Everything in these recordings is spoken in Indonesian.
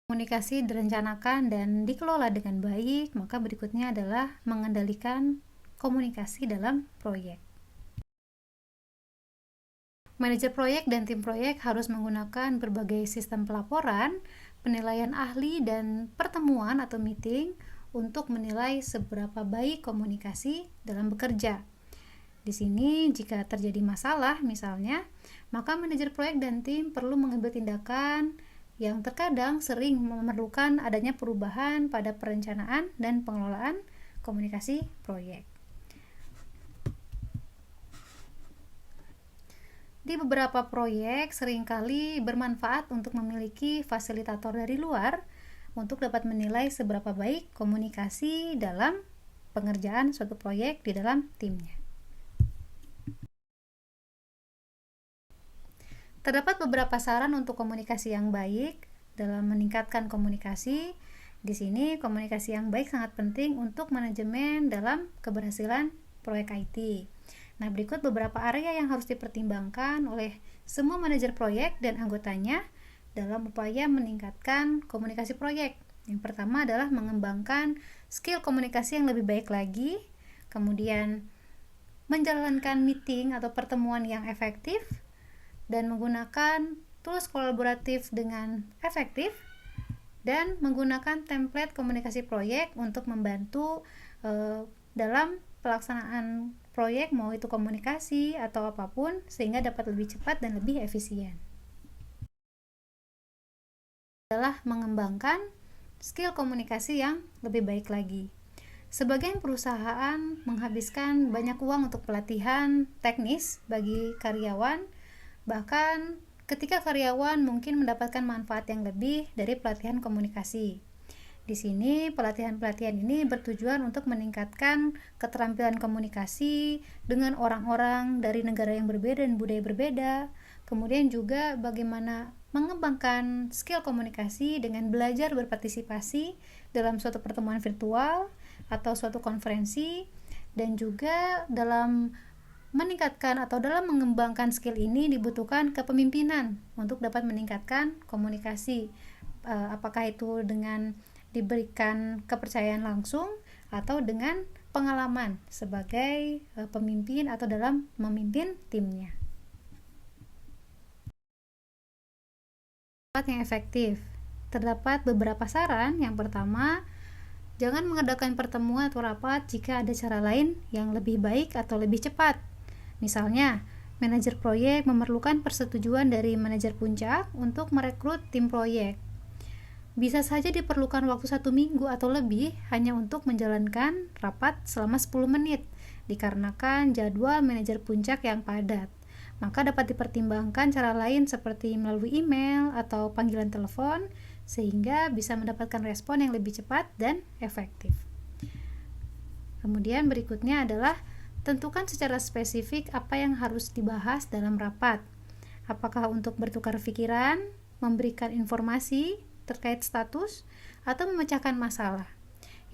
Komunikasi direncanakan dan dikelola dengan baik, maka berikutnya adalah mengendalikan komunikasi dalam proyek. Manajer proyek dan tim proyek harus menggunakan berbagai sistem pelaporan, penilaian ahli, dan pertemuan atau meeting untuk menilai seberapa baik komunikasi dalam bekerja. Di sini, jika terjadi masalah misalnya, maka manajer proyek dan tim perlu mengambil tindakan yang terkadang sering memerlukan adanya perubahan pada perencanaan dan pengelolaan komunikasi proyek. Di beberapa proyek seringkali bermanfaat untuk memiliki fasilitator dari luar untuk dapat menilai seberapa baik komunikasi dalam pengerjaan suatu proyek di dalam timnya. Terdapat beberapa saran untuk komunikasi yang baik dalam meningkatkan komunikasi. Di sini, komunikasi yang baik sangat penting untuk manajemen dalam keberhasilan proyek IT. Nah, berikut beberapa area yang harus dipertimbangkan oleh semua manajer proyek dan anggotanya dalam upaya meningkatkan komunikasi proyek. Yang pertama adalah mengembangkan skill komunikasi yang lebih baik lagi, kemudian menjalankan meeting atau pertemuan yang efektif, dan menggunakan tools kolaboratif dengan efektif, dan menggunakan template komunikasi proyek untuk membantu dalam pelaksanaan proyek, mau itu komunikasi atau apapun, sehingga dapat lebih cepat dan lebih efisien. Adalah mengembangkan skill komunikasi yang lebih baik lagi. Sebagian perusahaan menghabiskan banyak uang untuk pelatihan teknis bagi karyawan. Bahkan ketika karyawan mungkin mendapatkan manfaat yang lebih dari pelatihan komunikasi. Di sini pelatihan-pelatihan ini bertujuan untuk meningkatkan keterampilan komunikasi dengan orang-orang dari negara yang berbeda dan budaya berbeda. Kemudian juga bagaimana mengembangkan skill komunikasi dengan belajar berpartisipasi dalam suatu pertemuan virtual atau suatu konferensi, dan juga dalam meningkatkan atau dalam mengembangkan skill ini dibutuhkan kepemimpinan untuk dapat meningkatkan komunikasi, apakah itu dengan diberikan kepercayaan langsung atau dengan pengalaman sebagai pemimpin atau dalam memimpin timnya. Yang efektif, terdapat beberapa saran. Yang pertama, jangan mengadakan pertemuan atau rapat jika ada cara lain yang lebih baik atau lebih cepat. Misalnya, manajer proyek memerlukan persetujuan dari manajer puncak untuk merekrut tim proyek. Bisa saja diperlukan waktu 1 minggu atau lebih hanya untuk menjalankan rapat selama 10 menit, dikarenakan jadwal manajer puncak yang padat. Maka dapat dipertimbangkan cara lain seperti melalui email atau panggilan telepon, sehingga bisa mendapatkan respon yang lebih cepat dan efektif. Kemudian berikutnya adalah tentukan secara spesifik apa yang harus dibahas dalam rapat. Apakah untuk bertukar pikiran, memberikan informasi terkait status, atau memecahkan masalah.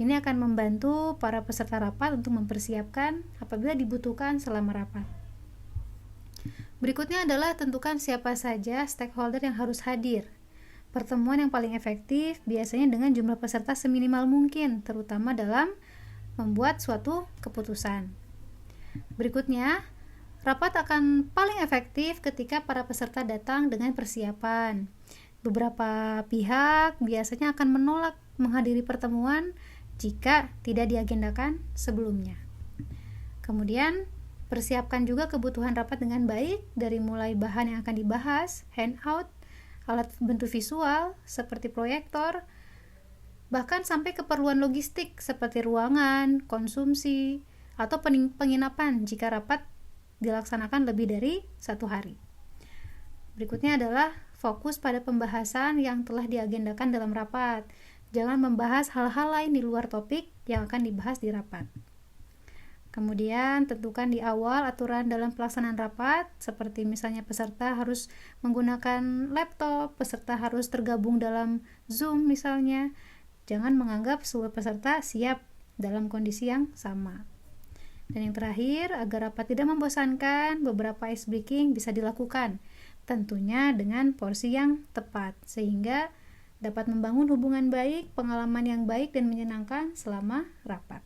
Ini akan membantu para peserta rapat untuk mempersiapkan apabila dibutuhkan selama rapat. Berikutnya adalah tentukan siapa saja stakeholder yang harus hadir. Pertemuan yang paling efektif biasanya dengan jumlah peserta seminimal mungkin, terutama dalam membuat suatu keputusan. Berikutnya, rapat akan paling efektif ketika para peserta datang dengan persiapan. Beberapa pihak biasanya akan menolak menghadiri pertemuan jika tidak diagendakan sebelumnya. Kemudian, persiapkan juga kebutuhan rapat dengan baik, dari mulai bahan yang akan dibahas, handout, alat bantu visual seperti proyektor, bahkan sampai keperluan logistik seperti ruangan, konsumsi, atau penginapan jika rapat dilaksanakan lebih dari 1 hari. Berikutnya adalah fokus pada pembahasan yang telah diagendakan dalam rapat. Jangan membahas hal-hal lain di luar topik yang akan dibahas di rapat. Kemudian tentukan di awal aturan dalam pelaksanaan rapat, seperti misalnya peserta harus menggunakan laptop, peserta harus tergabung dalam Zoom misalnya. Jangan menganggap seluruh peserta siap dalam kondisi yang sama. Dan yang terakhir, agar rapat tidak membosankan, beberapa ice breaking bisa dilakukan, tentunya dengan porsi yang tepat, sehingga dapat membangun hubungan baik, pengalaman yang baik dan menyenangkan selama rapat.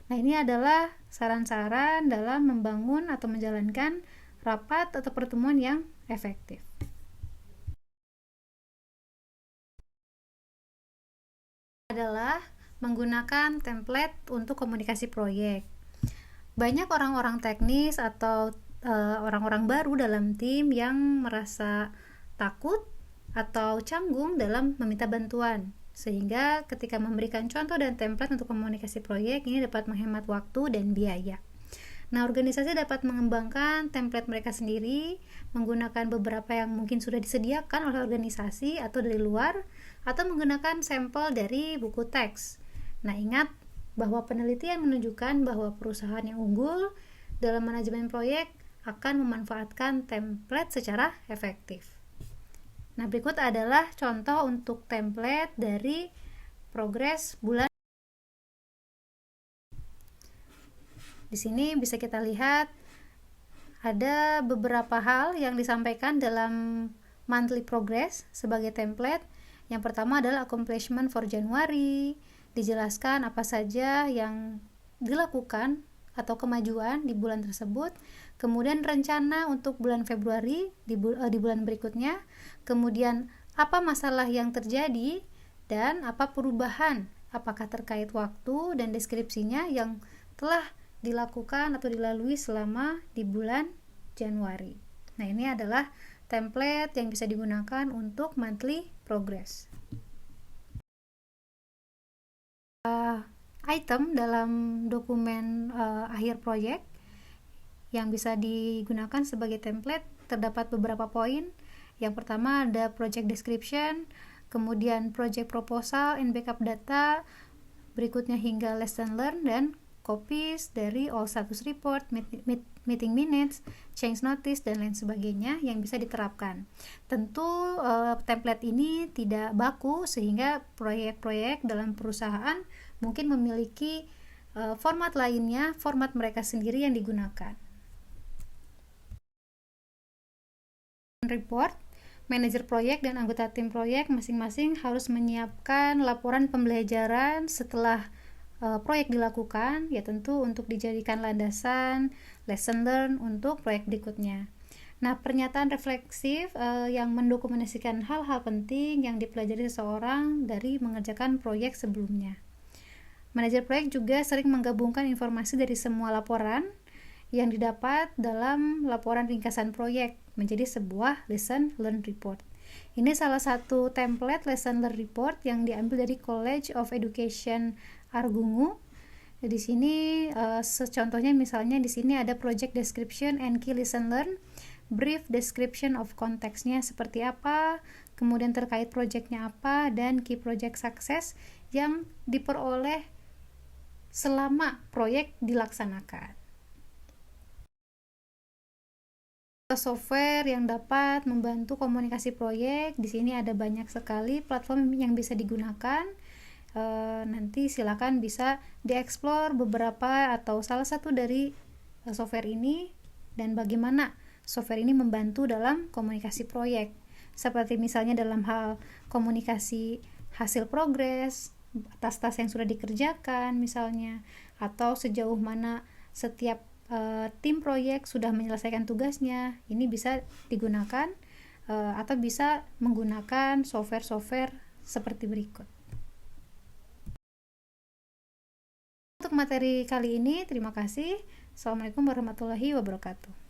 Nah, ini adalah saran-saran dalam membangun atau menjalankan rapat atau pertemuan yang efektif. Adalah menggunakan template untuk komunikasi proyek. Banyak orang-orang teknis atau orang-orang baru dalam tim yang merasa takut atau canggung dalam meminta bantuan, sehingga ketika memberikan contoh dan template untuk komunikasi proyek ini dapat menghemat waktu dan biaya. Nah, organisasi dapat mengembangkan template mereka sendiri menggunakan beberapa yang mungkin sudah disediakan oleh organisasi atau dari luar, atau menggunakan sampel dari buku teks. Nah, ingat bahwa penelitian menunjukkan bahwa perusahaan yang unggul dalam manajemen proyek akan memanfaatkan template secara efektif. Nah, berikut adalah contoh untuk template dari progres bulan. Di sini bisa kita lihat ada beberapa hal yang disampaikan dalam monthly progress sebagai template. Yang pertama adalah accomplishment for January, dijelaskan apa saja yang dilakukan atau kemajuan di bulan tersebut, kemudian rencana untuk bulan Februari di bulan berikutnya, kemudian apa masalah yang terjadi dan apa perubahan, apakah terkait waktu dan deskripsinya yang telah dilakukan atau dilalui selama di bulan Januari. Nah, ini adalah template yang bisa digunakan untuk monthly progress. Item dalam dokumen akhir proyek yang bisa digunakan sebagai template terdapat beberapa poin. Yang pertama ada project description, kemudian project proposal and backup data, berikutnya hingga lesson learned dan copies dari all status report, meeting minutes, change notice dan lain sebagainya yang bisa diterapkan. Tentu template ini tidak baku sehingga proyek-proyek dalam perusahaan mungkin memiliki format lainnya, format mereka sendiri yang digunakan. Report, manajer proyek dan anggota tim proyek masing-masing harus menyiapkan laporan pembelajaran setelah proyek dilakukan, ya tentu untuk dijadikan landasan lesson learn untuk proyek berikutnya. Nah, pernyataan refleksif yang mendokumentasikan hal-hal penting yang dipelajari seseorang dari mengerjakan proyek sebelumnya. Manajer proyek juga sering menggabungkan informasi dari semua laporan yang didapat dalam laporan ringkasan proyek menjadi sebuah lesson learn report. Ini salah satu template lesson learn report yang diambil dari College of Education Argungu. Di sini contohnya misalnya di sini ada project description and key lesson learn, brief description of konteksnya seperti apa, kemudian terkait projectnya apa, dan key project success yang diperoleh selama proyek dilaksanakan. Software yang dapat membantu komunikasi proyek, di sini ada banyak sekali platform yang bisa digunakan. Nanti silakan bisa dieksplor beberapa atau salah satu dari software ini dan bagaimana software ini membantu dalam komunikasi proyek, seperti misalnya dalam hal komunikasi hasil progres, tas-tas yang sudah dikerjakan misalnya, atau sejauh mana setiap tim proyek sudah menyelesaikan tugasnya. Ini bisa digunakan atau bisa menggunakan software-software seperti berikut. Untuk materi kali ini, terima kasih. Assalamualaikum warahmatullahi wabarakatuh.